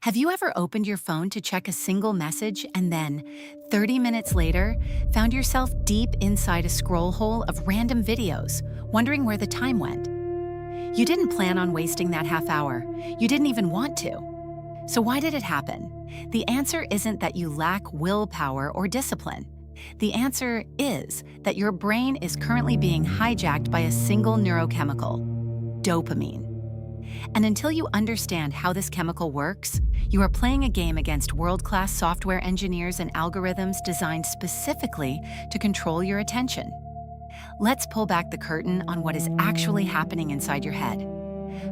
Have you ever opened your phone to check a single message and then, 30 minutes later, found yourself deep inside a scroll hole of random videos, wondering where the time went? You didn't plan on wasting that half hour. You didn't even want to. So why did it happen? The answer isn't that you lack willpower or discipline. The answer is that your brain is currently being hijacked by a single neurochemical, dopamine. And until you understand how this chemical works, you are playing a game against world-class software engineers and algorithms designed specifically to control your attention. Let's pull back the curtain on what is actually happening inside your head.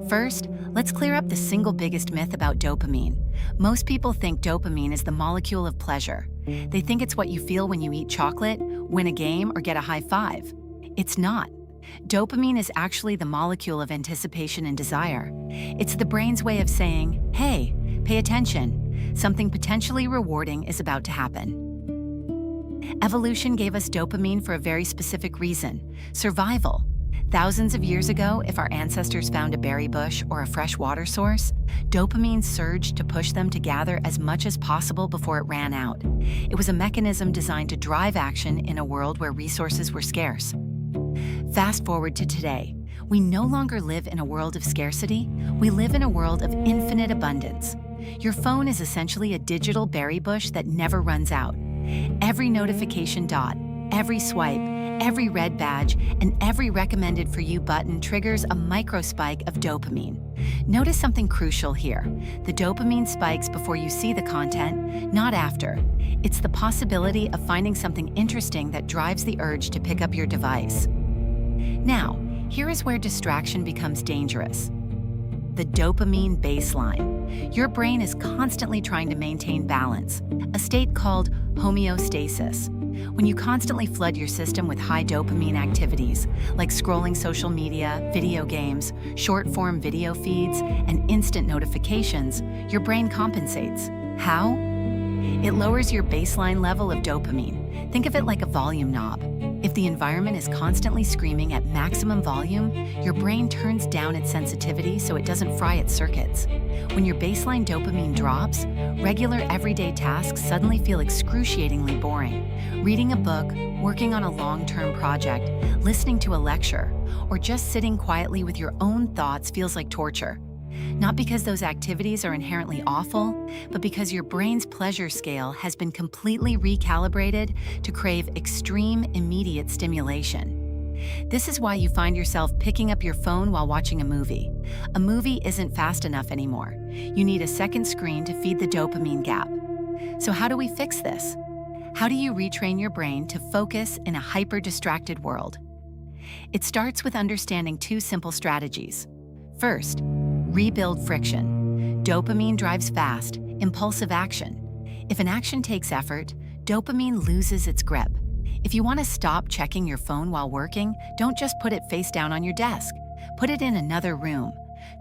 First, let's clear up the single biggest myth about dopamine. Most people think dopamine is the molecule of pleasure. They think it's what you feel when you eat chocolate, win a game, or get a high five. It's not. Dopamine is actually the molecule of anticipation and desire. It's the brain's way of saying, hey, pay attention. Something potentially rewarding is about to happen. Evolution gave us dopamine for a very specific reason: survival. Thousands of years ago, if our ancestors found a berry bush or a fresh water source, dopamine surged to push them to gather as much as possible before it ran out. It was a mechanism designed to drive action in a world where resources were scarce. Fast forward to today. We no longer live in a world of scarcity. We live in a world of infinite abundance. Your phone is essentially a digital berry bush that never runs out. Every notification dot, every swipe, every red badge, and every recommended for you button triggers a microspike of dopamine. Notice something crucial here. The dopamine spikes before you see the content, not after. It's the possibility of finding something interesting that drives the urge to pick up your device. Now, here is where distraction becomes dangerous. The dopamine baseline. Your brain is constantly trying to maintain balance, a state called homeostasis. When you constantly flood your system with high dopamine activities, like scrolling social media, video games, short-form video feeds, and instant notifications, your brain compensates. How? It lowers your baseline level of dopamine. Think of it like a volume knob. If the environment is constantly screaming at maximum volume, your brain turns down its sensitivity so it doesn't fry its circuits. When your baseline dopamine drops, regular everyday tasks suddenly feel excruciatingly boring. Reading a book, working on a long-term project, listening to a lecture, or just sitting quietly with your own thoughts feels like torture. Not because those activities are inherently awful, but because your brain's pleasure scale has been completely recalibrated to crave extreme, immediate stimulation. This is why you find yourself picking up your phone while watching a movie. A movie isn't fast enough anymore. You need a second screen to feed the dopamine gap. So how do we fix this? How do you retrain your brain to focus in a hyper-distracted world? It starts with understanding two simple strategies. First, rebuild friction. Dopamine drives fast, impulsive action. If an action takes effort, dopamine loses its grip. If you want to stop checking your phone while working, don't just put it face down on your desk. Put it in another room.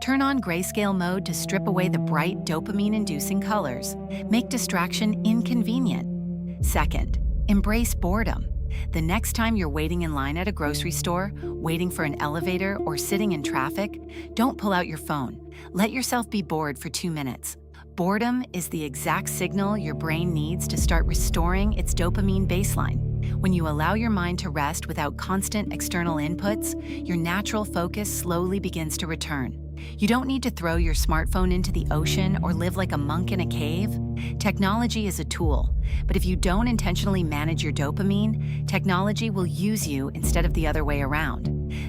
Turn on grayscale mode to strip away the bright dopamine-inducing colors. Make distraction inconvenient. Second, embrace boredom. The next time you're waiting in line at a grocery store, waiting for an elevator, or sitting in traffic, don't pull out your phone. Let yourself be bored for 2 minutes. Boredom is the exact signal your brain needs to start restoring its dopamine baseline. When you allow your mind to rest without constant external inputs, your natural focus slowly begins to return. You don't need to throw your smartphone into the ocean or live like a monk in a cave. Technology is a tool, but if you don't intentionally manage your dopamine, technology will use you instead of the other way around.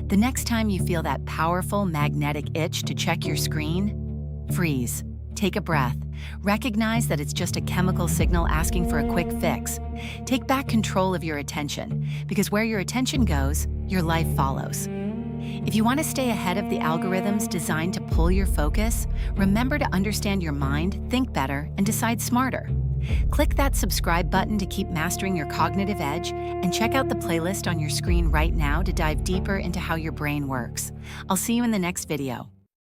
The next time you feel that powerful magnetic itch to check your screen, freeze. Take a breath. Recognize that it's just a chemical signal asking for a quick fix. Take back control of your attention, because where your attention goes, your life follows. If you want to stay ahead of the algorithms designed to pull your focus, remember to understand your mind, think better, and decide smarter. Click that subscribe button to keep mastering your cognitive edge, and check out the playlist on your screen right now to dive deeper into how your brain works. I'll see you in the next video.